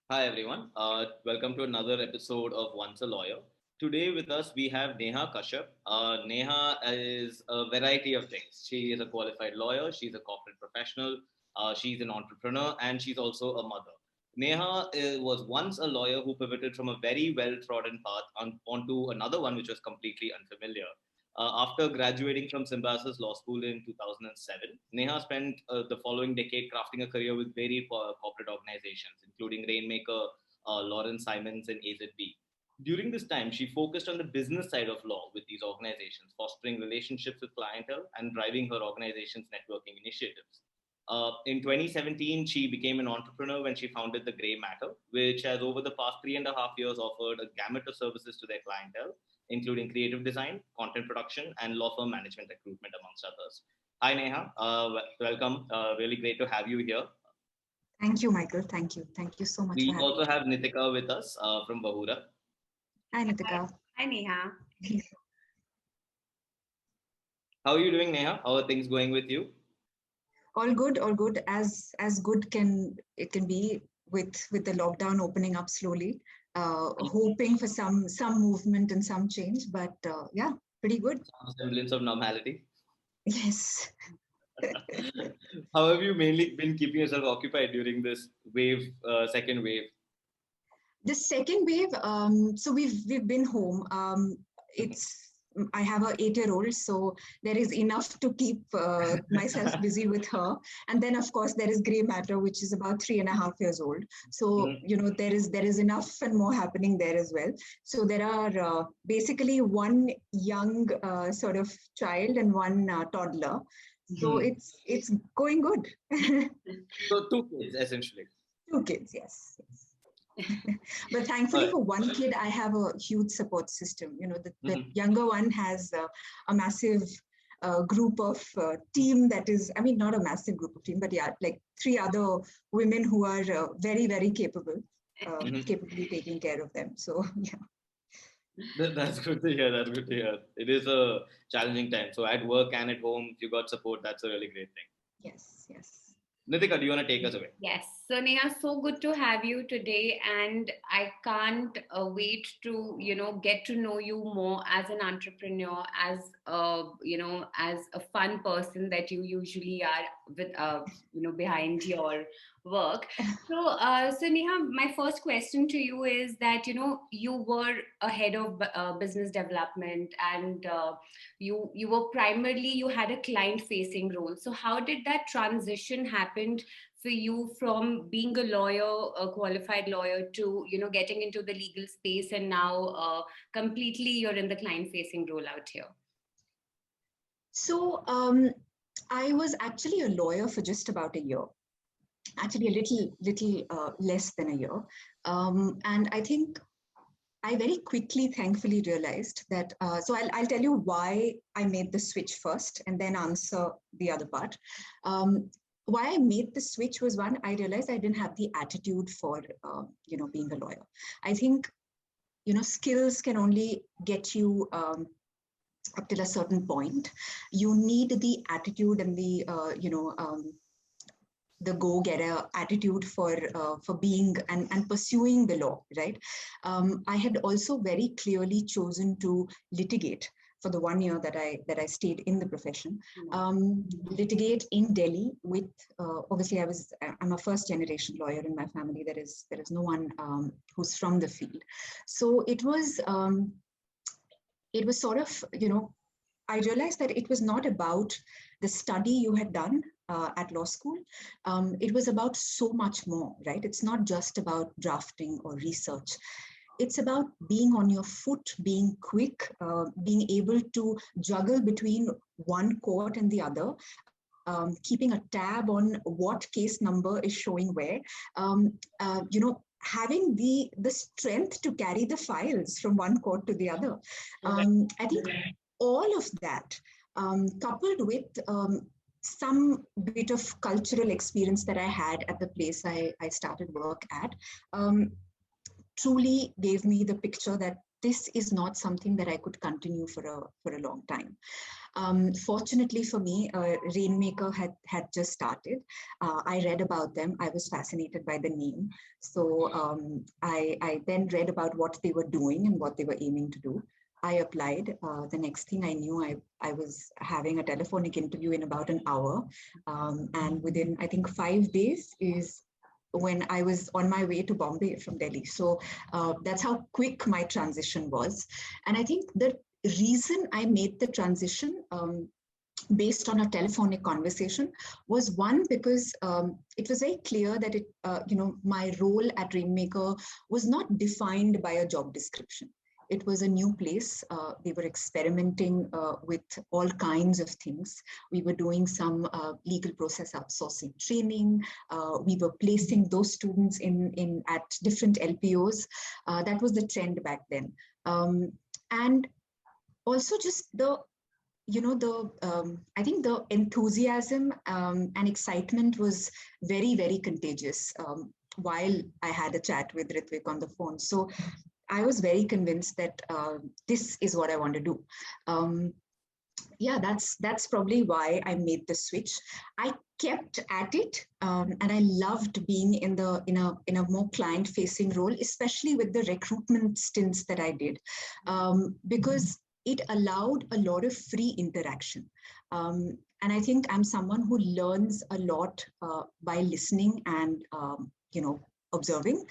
Hi everyone. Welcome to another episode of Once a Lawyer. Today with us we have Neha Kashyap. Neha is a variety of things. She is a qualified lawyer. She's a corporate professional. She's an entrepreneur, and she's also a mother. Neha was once a lawyer who pivoted from a very well-trodden path onto another one which was completely unfamiliar. After graduating from Symbiosis Law School in 2007, Neha spent the following decade crafting a career with varied corporate organizations, including Rainmaker, Laurence Simmons and Azb. During this time, she focused on the business side of law with these organizations, fostering relationships with clientele and driving her organization's networking initiatives. In 2017, she became an entrepreneur when she founded The Grey Matter, which has over the past 3.5 years offered a gamut of services to their clientele, including creative design, content production, and law firm management recruitment, amongst others. Hi, Neha. Welcome. Really great to have you here. Thank you, Michael. Thank you. Thank you so much for We having also me. have Nitika with us from Vahura. Hi, Hi, Nitika. hi Neha. How are you doing, Neha? How are things going with you? All good, all good. As good can be with the lockdown opening up slowly. Hoping for some movement and some change, but yeah, pretty good. Some semblance of normality. Yes. How have you mainly been keeping yourself occupied during this wave, second wave? The second wave, so we've been home. It's I have a 8-year-old, so there is enough to keep myself busy with her. And then, of course, there is Grey Matter, which is about 3.5 years old. So there is enough and more happening there as well. So there are basically one young sort of child and one toddler. So Mhm. it's going good. So two kids essentially. Two kids, yes. But thankfully, Right. for one kid, I have a huge support system. The Mhm. younger one has a massive group of team that is, I mean, not a massive group of team, but yeah, like three other women who are very, very capable, Mhm. capably taking care of them. So, yeah. That's good to hear. That's good to hear. It is a challenging time. So at work and at home, if you got support, that's a really great thing. Yes, yes. Nitika, do you want to take us away? Yes. So Neha, so good to have you today, and I can't wait to get to know you more as an entrepreneur, as as a fun person that you usually are with behind your work. So Neha, my first question to you is that you were a head of business development, and you were primarily, you had a client facing role. So how did that transition happen for you from being a lawyer, a qualified lawyer, to getting into the legal space, and now completely you're in the client facing role out here? So, I was actually a lawyer for just about a year, actually a little less than a year. And I think I very quickly, thankfully, realized that. So I'll tell you why I made the switch first, and then answer the other part. Why I made the switch was, one, I realized I didn't have the attitude for being a lawyer. I think skills can only get you up till a certain point. You need the attitude and the go-getter attitude for being and pursuing the law, right? I had also very clearly chosen to litigate for the 1 year that I stayed in the profession. Litigate in Delhi with obviously I'm a first generation lawyer in my family. There is no one who's from the field, so it was sort of I realized that it was not about the study you had done at law school. It was about so much more, right? It's not just about drafting or research. It's about being on your foot, being quick, being able to juggle between one court and the other, keeping a tab on what case number is showing where, having the strength to carry the files from one court to the other. I think all of that, coupled with some bit of cultural experience that I had at the place I started work at, truly gave me the picture that this is not something that I could continue for a long time. Fortunately for me, Rainmaker had just started. I read about them. I was fascinated by the name. So I then read about what they were doing and what they were aiming to do. I applied. The next thing I knew, I was having a telephonic interview in about an hour. And within, I think, 5 days is when I was on my way to Bombay from Delhi. So that's how quick my transition was. And I think the reason I made the transition based on a telephonic conversation was one, because it was very clear that my role at Rainmaker was not defined by a job description. It was a new place. They were experimenting with all kinds of things. We were doing some legal process outsourcing training. We were placing those students at different LPOs. That was the trend back then. And also just I think the enthusiasm and excitement was very, very contagious while I had a chat with Ritvik on the phone. So I was very convinced that this is what I want to do. Yeah, that's probably why I made the switch. I kept at it, and I loved being in a more client-facing role, especially with the recruitment stints that I did, because it allowed a lot of free interaction. And I think I'm someone who learns a lot by listening and observing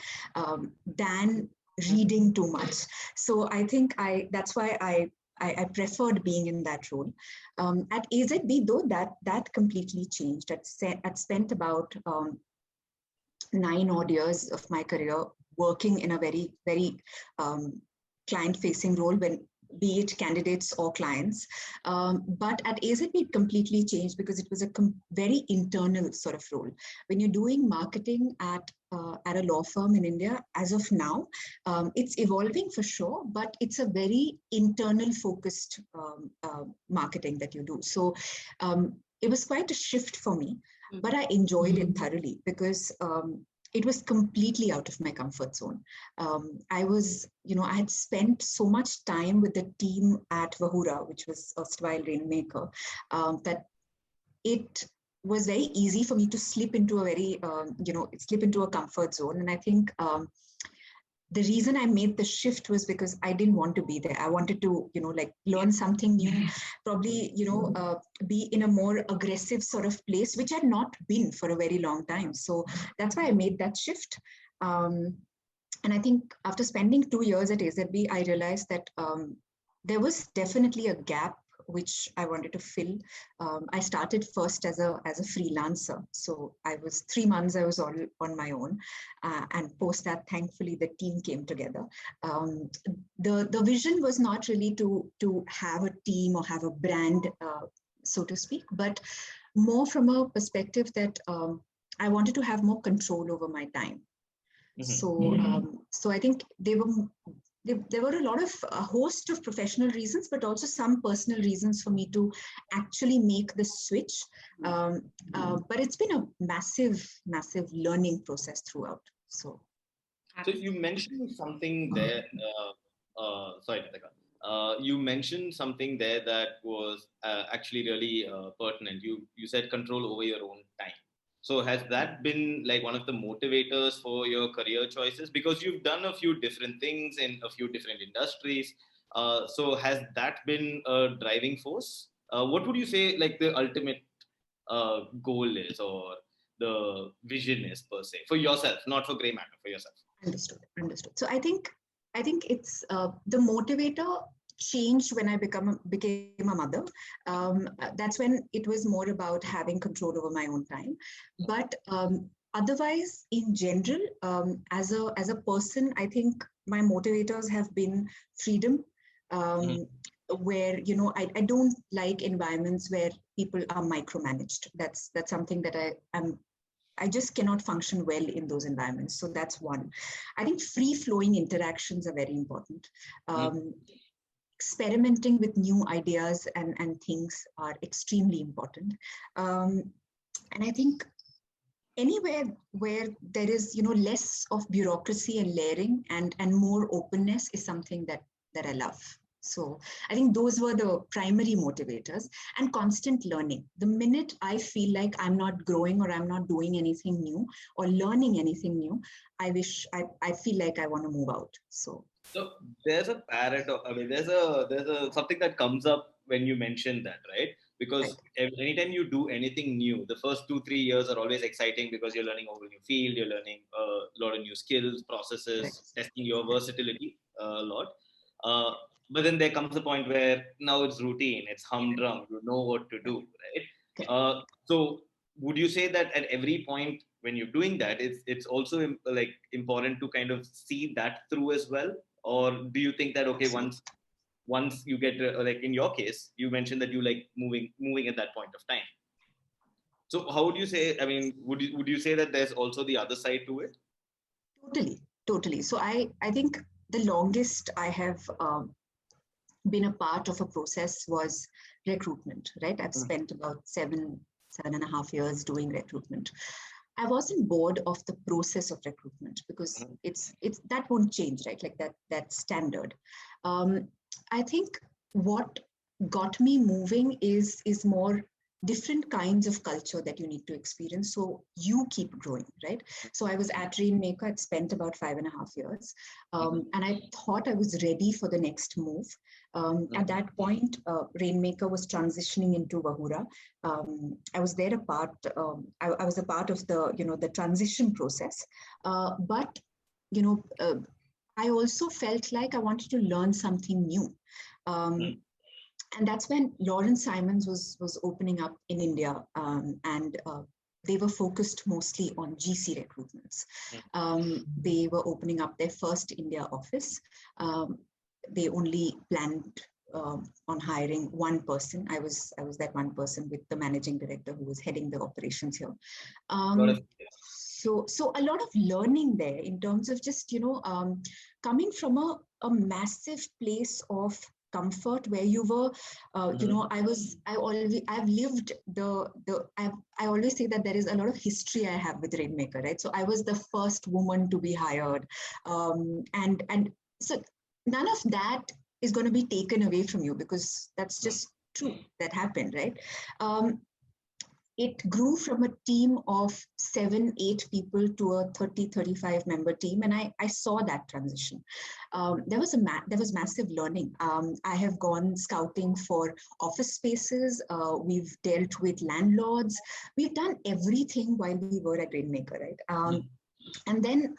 than reading too much. So I think that's why I preferred being in that role. At AZB, though, that completely changed. I'd spent about 9 odd years of my career working in a very, very client-facing role, be it candidates or clients. But at AZB, it completely changed because it was a very internal sort of role. When you're doing marketing at a law firm in India, as of now, it's evolving for sure, but it's a very internal focused marketing that you do. So it was quite a shift for me, but I enjoyed it thoroughly because it was completely out of my comfort zone. I had spent so much time with the team at Vahura, which was erstwhile Rainmaker, that it was very easy for me to slip into a comfort zone. And I think the reason I made the shift was because I didn't want to be there. I wanted to, learn something new, probably, be in a more aggressive sort of place, which I'd not been for a very long time. So that's why I made that shift. And I think after spending 2 years at AZB, I realized that there was definitely a gap which I wanted to fill. I started first as a freelancer. So I was 3 months, I was all on my own. And post that, thankfully, the team came together. The vision was not really to have a team or have a brand, so to speak, but more from a perspective that I wanted to have more control over my time. So I think there were a host of professional reasons, but also some personal reasons for me to actually make the switch. But it's been a massive, massive learning process throughout. So you mentioned something there. Sorry, Ritika. You mentioned something there that was actually really pertinent. You said control over your own time. So has that been like one of the motivators for your career choices? Because you've done a few different things in a few different industries. So has that been a driving force? What would you say like the ultimate goal is or the vision is per se for yourself, not for Greymaker, for yourself? Understood. So I think it's the motivator changed when I became a mother. That's when it was more about having control over my own time. But otherwise, in general, as a person, I think my motivators have been freedom, where I don't like environments where people are micromanaged. That's something that I just cannot function well in those environments. So that's one. I think free-flowing interactions are very important. Experimenting with new ideas and things are extremely important. And I think anywhere where there is, less of bureaucracy and layering and more openness is something that that I love. So I think those were the primary motivators, and constant learning. The minute I feel like I'm not growing or I'm not doing anything new or learning anything new, I feel like I want to move out. So there's a paradox. I mean, there's a something that comes up when you mention that, right? Right. Because anytime you do anything new, the first 2-3 years are always exciting because you're learning a whole new field, you're learning a lot of new skills, processes, Correct. testing your versatility a lot. Uh, but then there comes a point where now it's routine, it's humdrum, you know what to do, right? Correct. So would you say that at every point when you're doing that, it's also like important to kind of see that through as well? Or do you think that okay, Absolutely. once you get like in your case you mentioned that you like moving at that point of time, so how would you say, I mean, would you say that there's also the other side to it? Totally, totally. So I think the longest I have been a part of a process was recruitment, right? I've spent about 7.5 years doing recruitment. I wasn't bored of the process of recruitment because it's that won't change, right? Like that's standard. Um, I think what got me moving is more different kinds of culture that you need to experience so you keep growing, right? So I was at Rainmaker. I'd spent about 5.5 years, and I thought I was ready for the next move. At that point, Rainmaker was transitioning into Vahura. I was there a part. I was a part of the transition process, but you know, I also felt like I wanted to learn something new. And that's when Laurence Simmons was opening up in India, and they were focused mostly on GC recruitments. They were opening up their first India office. They only planned on hiring one person. I was that one person with the managing director who was heading the operations here. Got it. So a lot of learning there in terms of just coming from a massive place of comfort where you were I've lived I always say that there is a lot of history I have with Rainmaker, right? So I was the first woman to be hired, and so none of that is going to be taken away from you because that's just true. That happened, right? It grew from a team of 7-8 people to a 30-35 member team, and I saw that transition. There was massive learning. I have gone scouting for office spaces. We've dealt with landlords. We've done everything while we were at Rainmaker, right? And then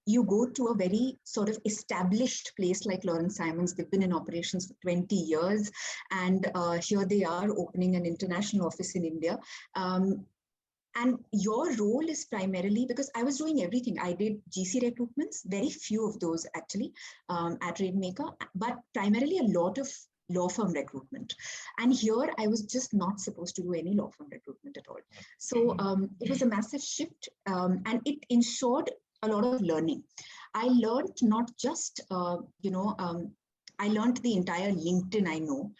you go to a very sort of established place like Laurence Simmons. They've been in operations for 20 years. And here they are opening an international office in India. And your role is primarily, because I was doing everything. I did GC recruitments, very few of those actually at Rainmaker, but primarily a lot of law firm recruitment. And here I was just not supposed to do any law firm recruitment at all. So it was a massive shift, and it ensured a lot of learning. I learned not just, I learned the entire LinkedIn I know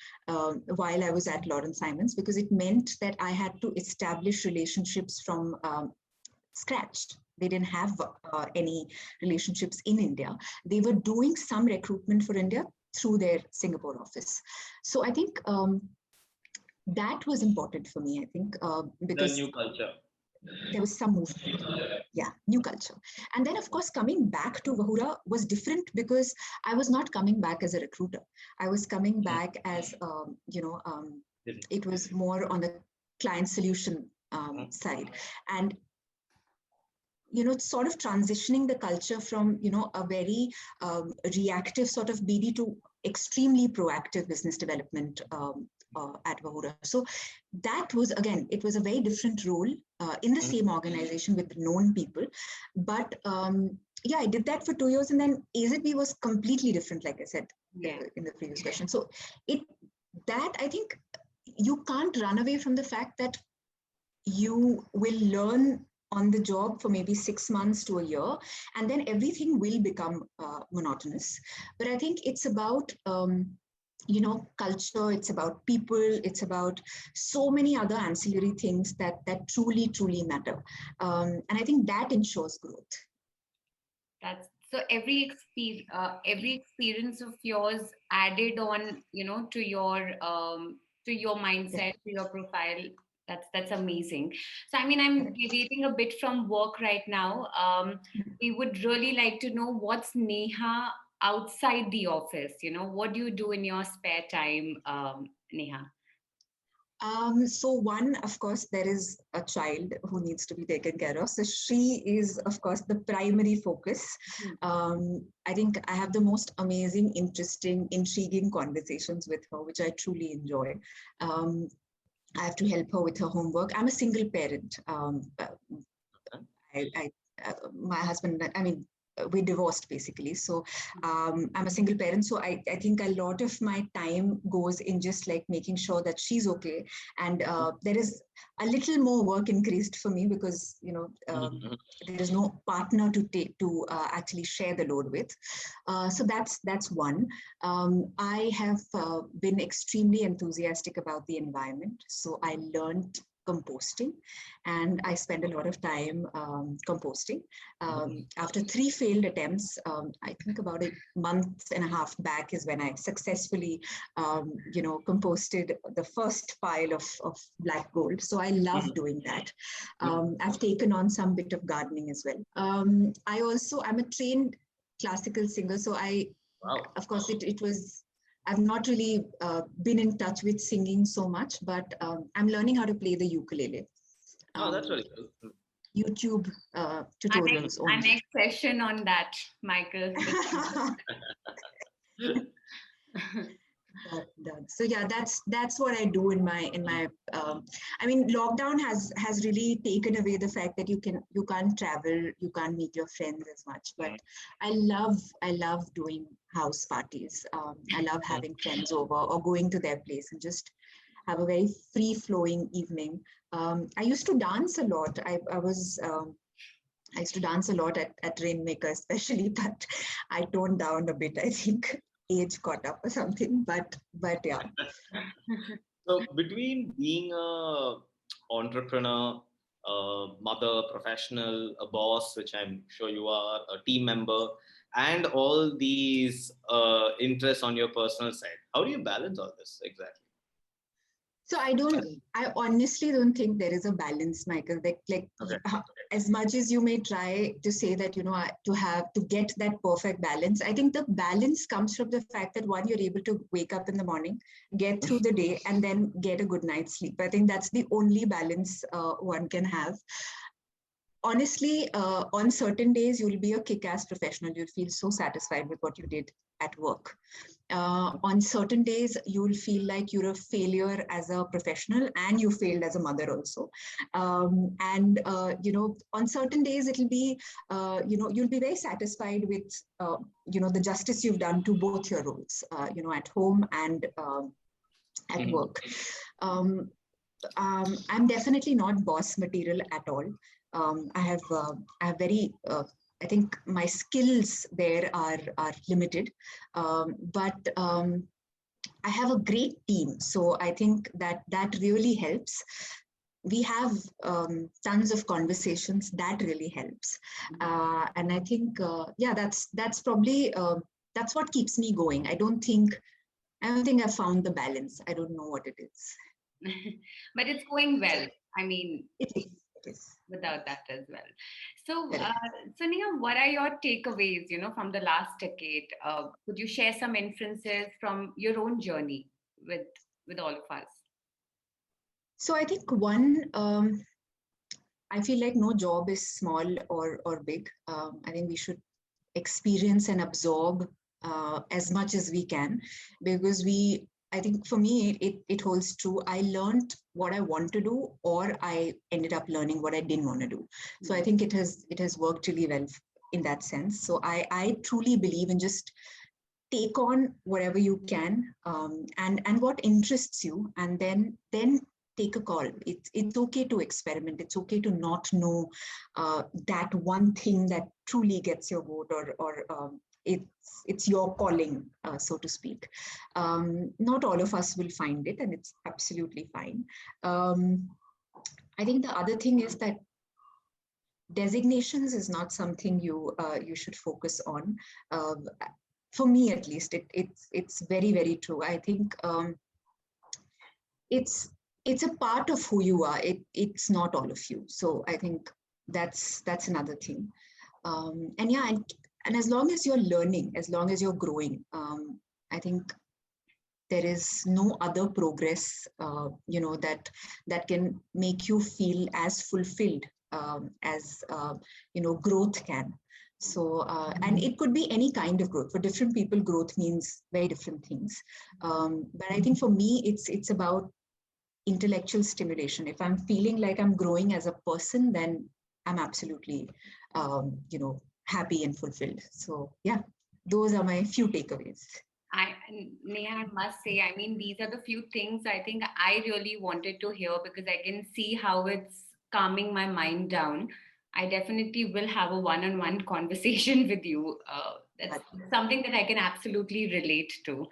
while I was at Laurence Simmons, because it meant that I had to establish relationships from scratch. They didn't have any relationships in India. They were doing some recruitment for India through their Singapore office. So I think that was important for me, I think, The because new culture. there was some movement. Yeah, new culture. And then, of course, coming back to Vahura was different because I was not coming back as a recruiter. I was coming back as, it was more on the client solution side. And sort of transitioning the culture from, a very reactive sort of BD to extremely proactive business development at Vahura. So that was, again, it was a very different role in the same organization with known people. But yeah, I did that for 2 years. And then Azb was completely different, like I said in the previous question. So I think you can't run away from the fact that you will learn on the job for maybe 6 months to a year, and then everything will become monotonous. But I think it's about, culture, it's about people, it's about so many other ancillary things that truly, truly matter. And I think that ensures growth. That's So every experience of yours added on, to your mindset, to your profile. That's amazing. So I mean, I'm Correct. deviating a bit from work right now. We would really like to know what's Neha outside the office. What do you do in your spare time, Neha? So one, of course, there is a child who needs to be taken care of. So she is, of course, the primary focus. I think I have the most amazing, interesting, intriguing conversations with her, which I truly enjoy. Um, I have to help her with her homework. I'm a single parent. I my husband, I mean, we divorced basically. So I'm a single parent. So I think a lot of my time goes in just like making sure that she's okay. And there is a little more work increased for me because, there is no partner to take to actually share the load with. So that's one. I have been extremely enthusiastic about the environment. So I learned composting and I spend a lot of time composting. After 3 failed attempts, I think about a month and a half back is when I successfully, composted the first pile of black gold. So I love doing that. I've taken on some bit of gardening as well. I'm a trained classical singer. So Wow. of course, it was, I've not really been in touch with singing so much, but I'm learning how to play the ukulele. Oh, that's Um, really cool. YouTube Our next, tutorials our only. next session on that, Michael. Done. So yeah, that's what I do in my. I mean, lockdown has really taken away the fact that you can't travel, you can't meet your friends as much. But I love doing house parties. I love having friends over or going to their place and just have a very free flowing evening. I used to dance a lot. I used to dance a lot at Rainmaker, especially, but I toned down a bit. I think age caught up or something. But yeah. So between being a entrepreneur, a mother, professional, a boss, which I'm sure you are, a team member, and all these interests on your personal side, how do you balance all this exactly? So I honestly don't think there is a balance, Michael. Like Okay. as much as you may try to say that, to get that perfect balance, I think the balance comes from the fact that one, you're able to wake up in the morning, get through the day, and then get a good night's sleep. I think that's the only balance one can have. Honestly, on certain days, you'll be a kick-ass professional. You'll feel so satisfied with what you did at work. On certain days, you'll feel like you're a failure as a professional and you failed as a mother also. On certain days, it'll be, you'll be very satisfied with, the justice you've done to both your roles, at home and at work. Um, I'm definitely not boss material at all. I have very, I think my skills there are limited, but I have a great team. So I think that really helps. We have tons of conversations that really helps, and I think yeah, that's probably that's what keeps me going. I don't think I found the balance. I don't know what it is. But it's going well. I mean, It is. It is. without that as well. So, Correct. Neha, what are your takeaways, from the last decade? Could you share some inferences from your own journey with all of us? So I think one, I feel like no job is small or big. I think we should experience and absorb as much as we can, because I think for me it holds true. I learned what I want to do, or I ended up learning what I didn't want to do. So I think it has worked really well in that sense. So I truly believe in just take on whatever you can, and what interests you, and then take a call. It's okay to experiment. It's okay to not know that one thing that truly gets your vote, or it's your calling, so to speak. Not all of us will find it, and it's absolutely fine. I think the other thing is that designations is not something you should focus on. For me, at least, it's very, very true. I think it's a part of who you are. It's not all of you. So I think that's another thing. And yeah, and as long as you're learning, as long as you're growing, I think there is no other progress, that can make you feel as fulfilled as growth can. So, and it could be any kind of growth. For different people, growth means very different things. But I think for me, it's about intellectual stimulation. If I'm feeling like I'm growing as a person, then I'm absolutely, happy and fulfilled. So yeah, those are my few takeaways. Neha, I must say, I mean, these are the few things I think I really wanted to hear because I can see how it's calming my mind down. I definitely will have a one-on-one conversation with you. That's something that I can absolutely relate to.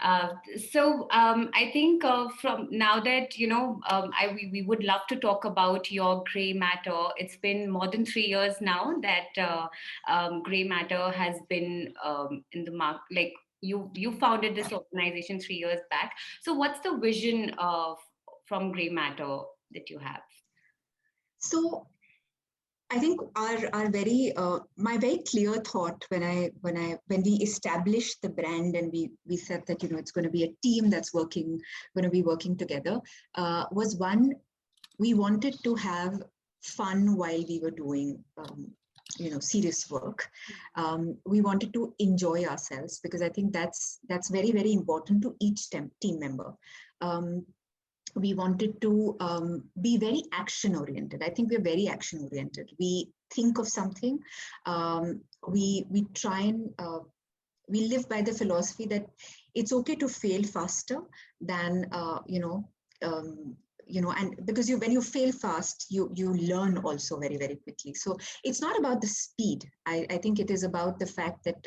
I think from now that we would love to talk about your gray matter. It's been more than 3 years now that gray matter has been in the mark. Like you founded this organization 3 years back. So what's the vision of from gray matter that you have? So I think our very my very clear thought when we established the brand and we said that it's going to be a team that's going to be working together, was one, we wanted to have fun while we were doing serious work. We wanted to enjoy ourselves because I think that's very, very important to each team member. We wanted to be very action oriented. I think we're very action oriented. We think of something, we try and we live by the philosophy that it's okay to fail faster than and because when you fail fast, you learn also very, very quickly. So it's not about the speed. I think it is about the fact that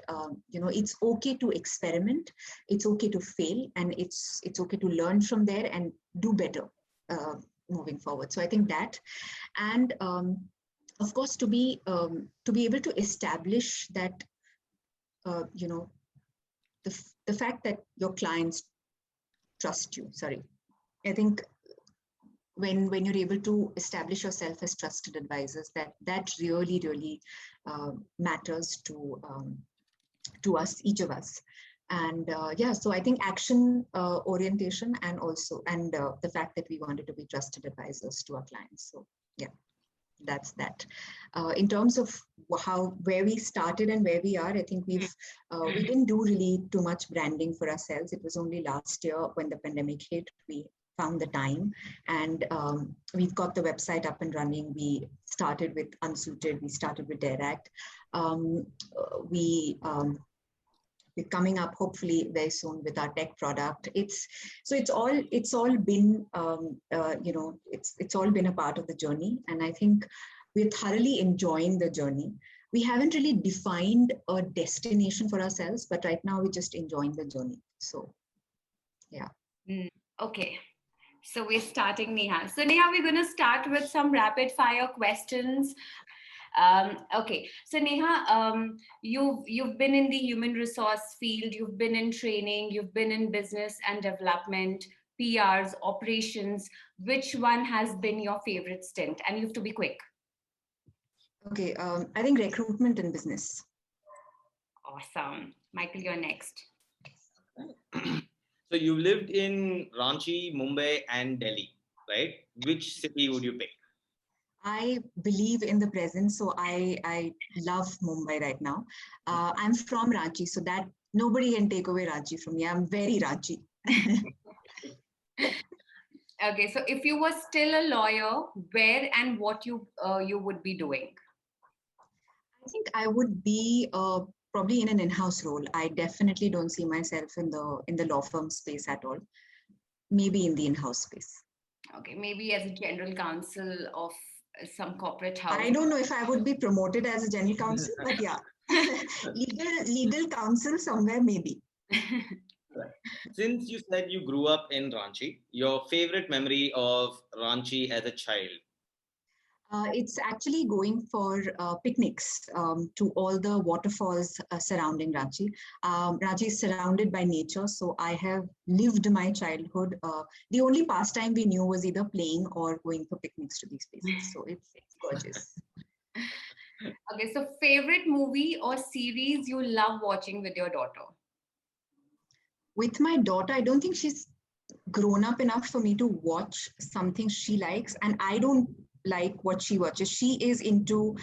it's okay to experiment, it's okay to fail, and it's okay to learn from there and do better moving forward. So I think that, and of course, to be able to establish that the fact that your clients trust you. I think when you're able to establish yourself as trusted advisors, that really, really matters to us, each of us. And so I think action orientation and the fact that we wanted to be trusted advisors to our clients. So yeah, that's that. In terms of where we started and where we are, I think we didn't do really too much branding for ourselves. It was only last year when the pandemic hit, we found the time, and we've got the website up and running. We started with Unsuited, we started with Dare Act. We're coming up hopefully very soon with our tech product. It's all been it's all been a part of the journey, and I think we're thoroughly enjoying the journey. We haven't really defined a destination for ourselves, but right now we're just enjoying the journey. So yeah. Okay. So we're starting, Neha. So Neha, we're going to start with some rapid fire questions. Okay. So Neha, you've been in the human resource field, you've been in training, you've been in business and development, PRs, operations. Which one has been your favorite stint? And you have to be quick. Okay. I think recruitment and business. Awesome. Michael, you're next. So you've lived in Ranchi, Mumbai, and Delhi, right? Which city would you pick? I believe in the present, so I love Mumbai right now. I'm from Ranchi, so that nobody can take away Ranchi from me. I'm very Ranchi. Okay, so if you were still a lawyer, where and what you would be doing? I think I would be probably in an in-house role. I definitely don't see myself in the law firm space at all. Maybe in the in-house space. Okay, maybe as a general counsel of some corporate house. I don't know if I would be promoted as a general counsel, but yeah, legal counsel somewhere maybe. Since you said you grew up in Ranchi, your favorite memory of Ranchi as a child? It's actually going for picnics to all the waterfalls surrounding Ranchi. Ranchi is surrounded by nature, so I have lived my childhood. The only pastime we knew was either playing or going for picnics to these places. So it's gorgeous. Okay, so favorite movie or series you love watching with your daughter? With my daughter, I don't think she's grown up enough for me to watch something she likes, and I don't like what she watches. She is into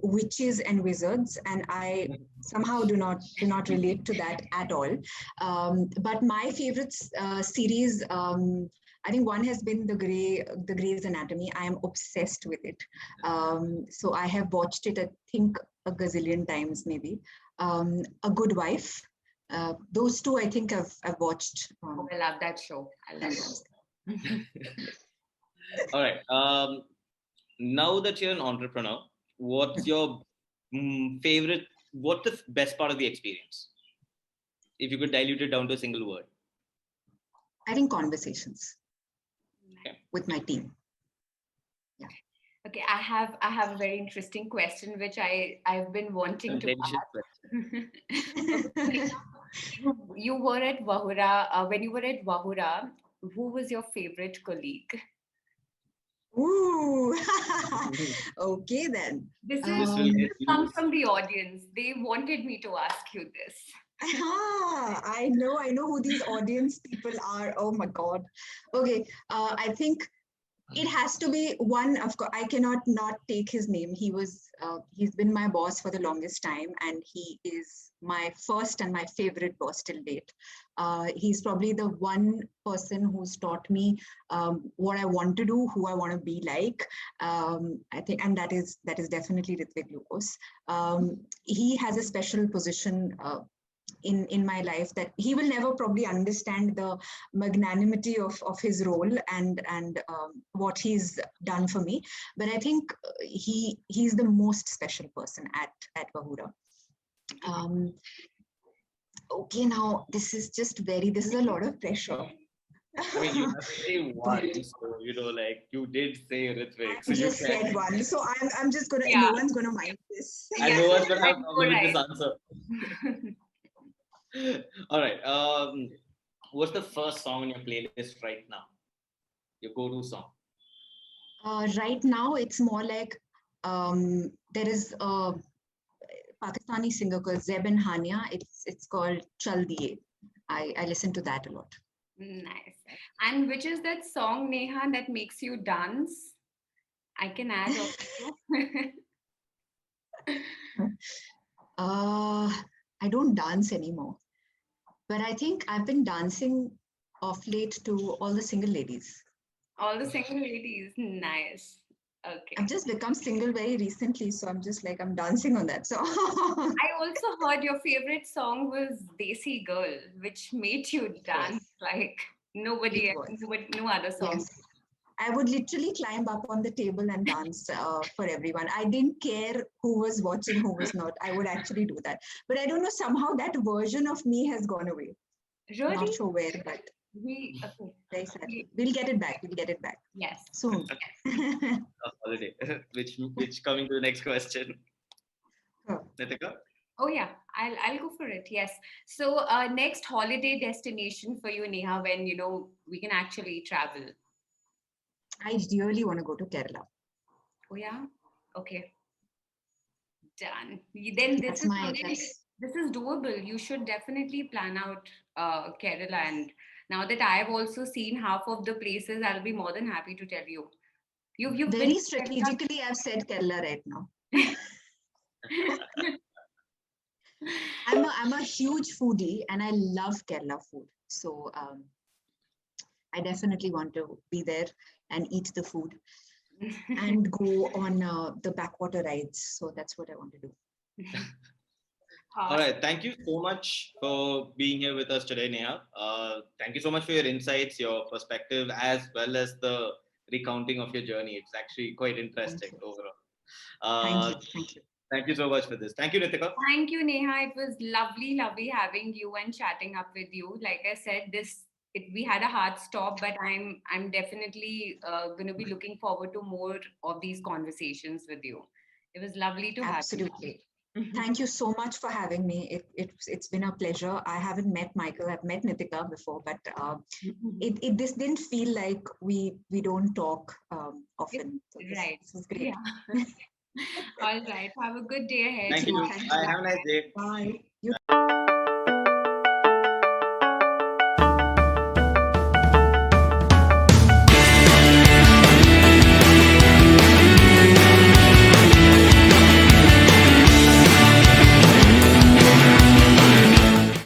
witches and wizards, and I somehow do not relate to that at all. But my favorite series, I think one has been the Grey's Anatomy. I am obsessed with it. So I have watched it, I think, a gazillion times maybe. A Good Wife. Those two, I think, I've watched. Oh, I love that show. I love it. All right. Now that you're an entrepreneur, what's your favorite? What's the best part of the experience? If you could dilute it down to a single word. I think conversations Okay. with my team. Okay, I have a very interesting question which I've been wanting to ask. You were at Vahura. When you were at Vahura, who was your favorite colleague? Ooh, okay then. This comes from the audience. They wanted me to ask you this. I know who these audience people are. Oh my God. Okay, I think it has to be one. Of course, I cannot not take his name. He's been my boss for the longest time, and he is my first and my favorite boss till date. He's probably the one person who's taught me what I want to do, who I want to be like. I think, and that is definitely Ritvik Glucose. He has a special position in my life that he will never probably understand the magnanimity of his role and what he's done for me, but I think he's the most special person at Vahura. Okay, now this is a lot of pressure. I mean, you have to say one, so like you did say Ritvik. So I just said one, so I'm just gonna. Yeah. No one's gonna mind this. And no one's gonna have a problem with this answer. All right. What's the first song on your playlist right now? Your go-to song? Right now, it's more like there is a Pakistani singer called Zeb and Hania. It's called Chal Diye. I listen to that a lot. Nice. And which is that song, Neha, that makes you dance? I can add also. I don't dance anymore, but I think I've been dancing off late to all the single ladies. All the single ladies, nice. Okay. I've just become single very recently, so I'm just like I'm dancing on that song. I also heard your favorite song was Desi Girl, which made you dance like nobody else, no other song. Yes. I would literally climb up on the table and dance for everyone. I didn't care who was watching, who was not. I would actually do that. But I don't know, somehow that version of me has gone away. Really? Not sure where, but very sadly. We'll get it back. Yes. Soon. A holiday. which coming to the next question. Nitika? Oh yeah, I'll go for it. Yes. So next holiday destination for you, Neha, when we can actually travel. I really want to go to Kerala. Oh yeah? Okay. Done. Then this is doable. You should definitely plan out Kerala. And now that I have also seen half of the places, I'll be more than happy to tell you. You've very strategically, I've said Kerala right now. I'm a huge foodie and I love Kerala food. So I definitely want to be there and eat the food and go on the backwater rides. So that's what I want to do. All right. Thank you so much for being here with us today, Neha. Thank you so much for your insights, your perspective, as well as the recounting of your journey. It's actually quite interesting overall. Thank you. Thank you so much for this. Thank you, Nitika. Thank you, Neha. It was lovely having you and chatting up with you. Like I said, this we had a hard stop, but I'm definitely going to be looking forward to more of these conversations with you. It was lovely to have you. Absolutely. Thank you so much for having me. It's been a pleasure. I haven't met Michael. I've met Nitika before, but it this didn't feel like we don't talk often. So Right. this is great. Yeah. All right. Have a good day ahead. Thank You you. too. Thank Bye. you. Have a nice day. Bye. You Bye.